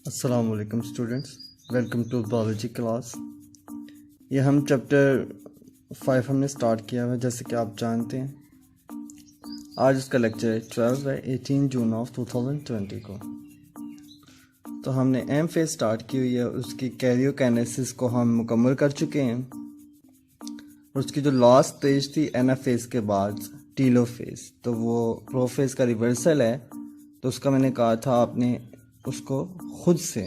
अस्सलाम वालेकुम students, welcome to biology class. ये हम चैप्टर 5 हमने स्टार्ट किया है। जैसे कि आप जानते हैं आज उसका लेक्चर 12 है 18 जून ऑफ 2020 को। तो हमने एम फेज स्टार्ट की हुई है, उसकी कैरियोकाइनेसिस को हम मुकम्मल कर चुके हैं। और उसकी जो लास्ट स्टेज थी एनाफेज के बाद टीलोफेज, तो वो प्रोफेज का रिवर्सल है। तो उसका मैंने कहा था आपने उसको खुद से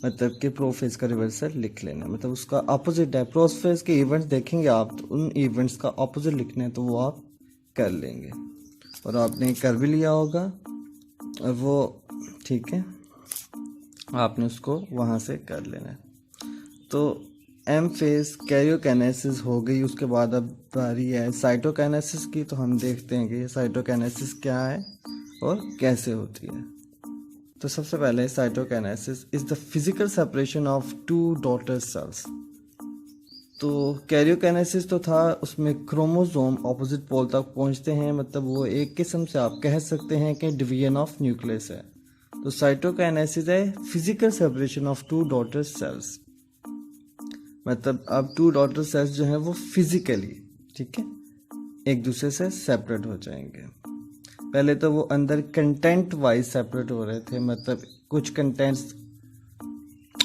मतलब कि प्रोफेज का रिवर्सल लिख लेना, मतलब उसका अपोजिट है। प्रोफेज के इवेंट्स देखेंगे आप, तो उन इवेंट्स का अपोजिट लिखना है तो वो आप कर लेंगे और आपने कर भी लिया होगा और वो ठीक है, आपने उसको वहाँ से कर लेना है। तो एम फेज कैरियोकाइनेसिस हो गई। उसके बाद अब बारी है साइटोकाइनेसिस की। तो हम देखते हैं कि साइटोकाइनेसिस क्या है और कैसे होती है। तो सबसे पहले cytokinesis is the physical separation of two daughter cells. तो कैरियोकाइनेसिस तो था, उसमें क्रोमोसोम ऑपोजिट पोल तक पहुंचते हैं, मतलब वो एक किस्म से आप कह सकते हैं कि डिवीजन ऑफ न्यूक्लियस है। तो साइटोकाइनेसिस है physical separation of two daughter cells, मतलब अब टू डॉटर सेल्स जो है वो फिजिकली ठीक है एक दूसरे से सेपरेट हो जाएंगे। पहले तो वो अंदर कंटेंट वाइज सेपरेट हो रहे थे, मतलब कुछ कंटेंट्स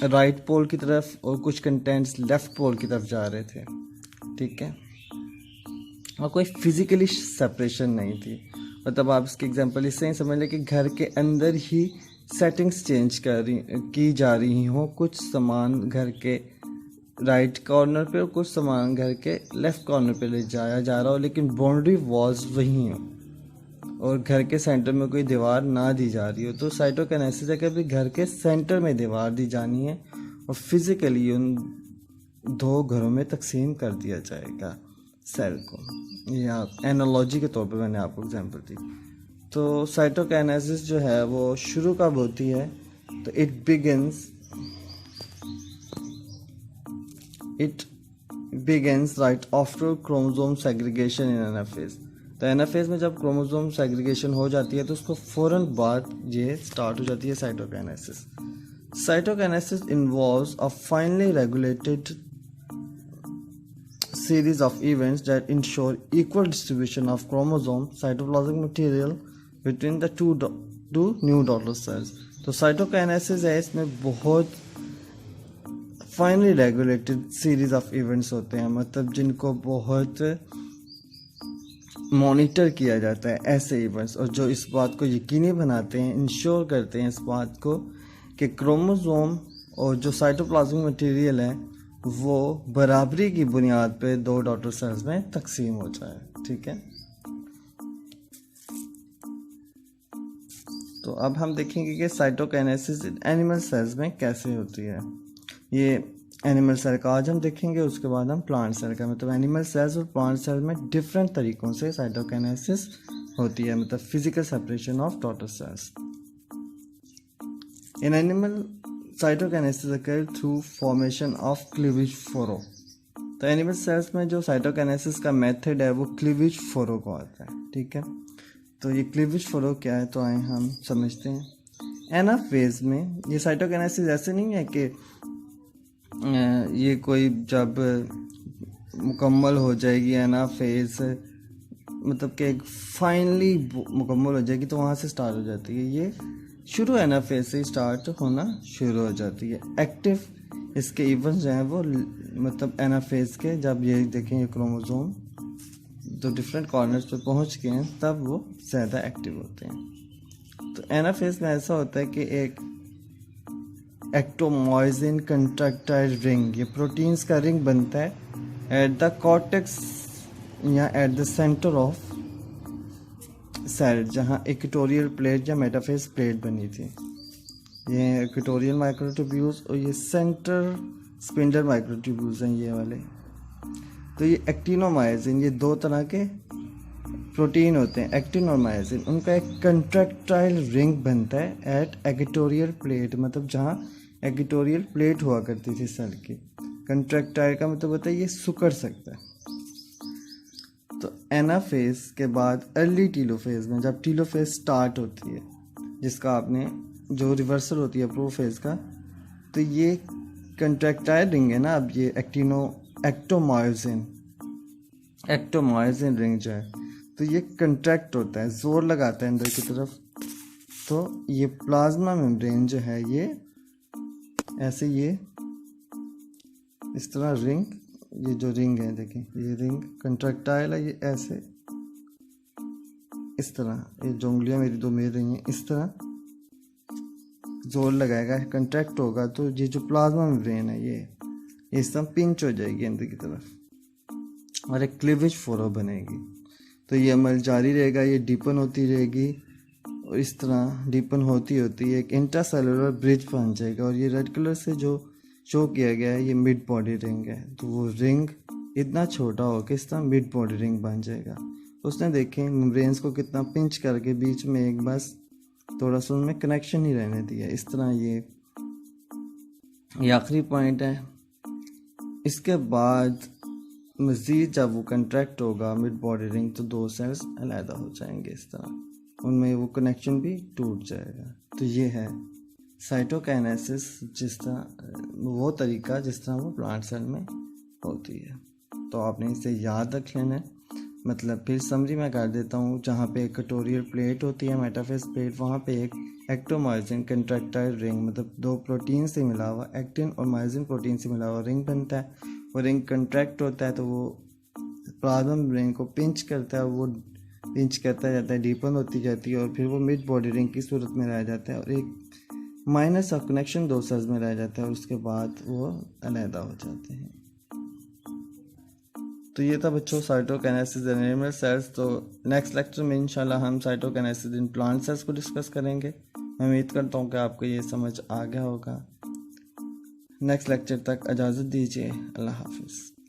राइट पोल की तरफ और कुछ कंटेंट्स लेफ्ट पोल की तरफ जा रहे थे, ठीक है। और कोई फिजिकली सेपरेशन नहीं थी। मतलब आप इसकी एग्जांपल इससे ही समझ लें कि घर के अंदर ही सेटिंग्स चेंज की जा रही हों। कुछ सामान घर के राइट कॉर्नर पे और कुछ सामान घर के लेफ्ट कॉर्नर पे ले जाया जा रहा हो, लेकिन बाउंड्री वॉल्स वही हो और घर के सेंटर में कोई दीवार ना दी जा रही हो। तो साइटोकाइनेसिस है कि अभी घर के सेंटर में दीवार दी जानी है और फिजिकली उन दो घरों में तकसीम कर दिया जाएगा सेल को। या एनालॉजी के तौर पे मैंने आपको एग्जांपल दी। तो साइटोकाइनेसिस जो है वो शुरू कब होती है? तो it begins right after chromosome segregation in anaphase. तो एनाफेज में जब क्रोमोसोम सेग्रीगेशन हो जाती है तो उसको फौरन बाद ये स्टार्ट हो जाती है cytokinesis. Cytokinesis involves a finally regulated series of events that ensure equal distribution of chromosome cytoplasmic material between the two new daughter cells। तो साइटोकाइनेसिस है, इसमें बहुत finally regulated series of events होते हैं, मतलब जिनको बहुत मॉनिटर किया जाता है ऐसे इवेंट्स, और जो इस बात को यकीनी बनाते हैं, इंश्योर करते हैं इस बात को कि क्रोमोसोम और जो साइटोप्लाज्मिक मटेरियल है वो बराबरी की बुनियाद पे दो डॉटर सेल्स में तकसीम हो जाए, ठीक है। तो अब हम देखेंगे कि साइटोकाइनेसिस एनिमल सेल्स में कैसे होती है। ये एनिमल सेल का आज हम देखेंगे, उसके बाद हम प्लांट सेल का। मतलब एनिमल सेल्स और प्लांट सेल में डिफरेंट तरीकों से साइटोकाइनेसिस होती है, मतलब physical separation of daughter cells. In animal cytokinesis occur through formation of cleavage फोरो। तो एनिमल सेल्स में जो साइटोकाइनेसिस का मेथड है वो क्लीवेज फोरो को आता है, ठीक है। तो ये क्लीवेज फोरो क्या है, तो आए हम समझते हैं। एनाफेज में ये साइटोकाइनेसिस ऐसे नहीं है कि ये कोई जब मुकम्मल हो जाएगी एनाफेज, मतलब कि एक फाइनली मुकम्मल हो जाएगी तो वहाँ से स्टार्ट हो जाती है। ये शुरू एनाफेज से स्टार्ट होना शुरू हो जाती है। एक्टिव इसके इवेंट्स जो हैं वो मतलब एनाफेज के, जब ये देखेंगे क्रोमोसोम तो डिफरेंट कॉर्नर्स पे पहुंच गए हैं तब वो ज़्यादा एक्टिव होते हैं। तो एनाफेज में ऐसा होता है कि एक एक्टोमाइसिन कंट्रैक्टाइल रिंग, ये प्रोटीन्स का रिंग बनता है एट द कॉर्टेक्स या at the centre of cell, जहाँ इक्वेटोरियल प्लेट या मेटाफेज प्लेट बनी थी। ये इक्वेटोरियल माइक्रोट्यूब्यूल्स और ये सेंटर स्पिंडल माइक्रोट्यूब्यूल्स हैं ये वाले। तो ये एक्टिनोमाइसिन, ये दो तरह के प्रोटीन होते हैं एक्टिन और माइसिन, उनका एक कंट्रैक्टाइल रिंग बनता है एट इक्वेटोरियल प्लेट, मतलब जहाँ इक्वेटोरियल प्लेट हुआ करती थी सेल की। कंट्रैक्टाइल का मतलब होता है ये सुकड़ सकता है। तो एनाफेज के बाद अर्ली टीलोफेज में जब टीलोफेज स्टार्ट होती है, जिसका आपने जो रिवर्सल होती है प्रोफेज का, तो ये कंट्रैक्टाइल रिंग है ना। अब ये एक्टोमायोसिन रिंग जो है, तो ये कंट्रैक्ट होता है, जोर लगाता है अंदर की तरफ। तो ये प्लाज्मा मेम्ब्रेन जो है ये ऐसे, ये इस तरह रिंग, ये जो रिंग है देखिए, ये रिंग कंट्रैक्टाइल है, ये ऐसे इस तरह, ये जो उंगलियां मेरी दो मेल रही हैं, इस तरह जोर लगाएगा, कंट्रैक्ट होगा, तो ये जो प्लाज्मा मेम्ब्रेन है ये इस तरह पिंच हो जाएगी अंदर की तरफ और एक क्लीवेज फोरो बनेगी। तो ये अमल जारी रहेगा, ये डीपन होती रहेगी और इस तरह डीपन होती होती एक इंट्रासेलुलर ब्रिज बन जाएगा। और ये रेड कलर से जो शो किया गया है, ये मिड बॉडी रिंग है। तो वो रिंग इतना छोटा हो कि इस तरह मिड बॉडी रिंग बन जाएगा। उसने देखें मेम्ब्रेन्स को कितना पिंच करके बीच में एक बस थोड़ा सा उनमें कनेक्शन ही रहने दिया। इस तरह ये आखिरी पॉइंट है। इसके बाद मज़ीद जब वो कंट्रैक्ट होगा मिड बॉडी रिंग, तो दो सेल्स अलहदा हो जाएंगे इस तरह, उनमें वो कनेक्शन भी टूट जाएगा। तो ये है साइटोकाइनेसिस, जिस तरह वो तरीका जिस तरह वो प्लांट सेल में होती है। तो आपने इसे याद रख लेना है। मतलब फिर समरी मैं कर देता हूँ, जहाँ पे एक कटोरियल प्लेट होती है, मेटाफेज प्लेट, वहाँ पे एक एक्टोमायोसिन कंट्रैक्टाइल रिंग, मतलब दो प्रोटीन से मिला हुआ, एक्टिन और मायोसिन प्रोटीन से मिला हुआ रिंग बनता है। वो रिंग कंट्रैक्ट होता है तो वो प्लाज्मा मेम्ब्रेन को पिंच करता है, वो पिंच करता जाता है, डीपन होती जाती है और फिर वो मिड बॉडी रिंग की सूरत में रह जाता है और एक माइनस ऑफ कनेक्शन दो सेल्स में रह जाता है और उसके बाद वो अलहदा हो जाते हैं। तो ये था बच्चों साइटोकाइनेसिस इन एनिमल सेल्स। तो नेक्स्ट लेक्चर में इंशाल्लाह हम साइटोकाइनेसिस इन प्लांट सेल्स को डिस्कस करेंगे। मैं उम्मीद करता हूँ कि आपको ये समझ आ गया होगा। नेक्स्ट लेक्चर तक इजाज़त दीजिए। अल्लाह हाफिज़।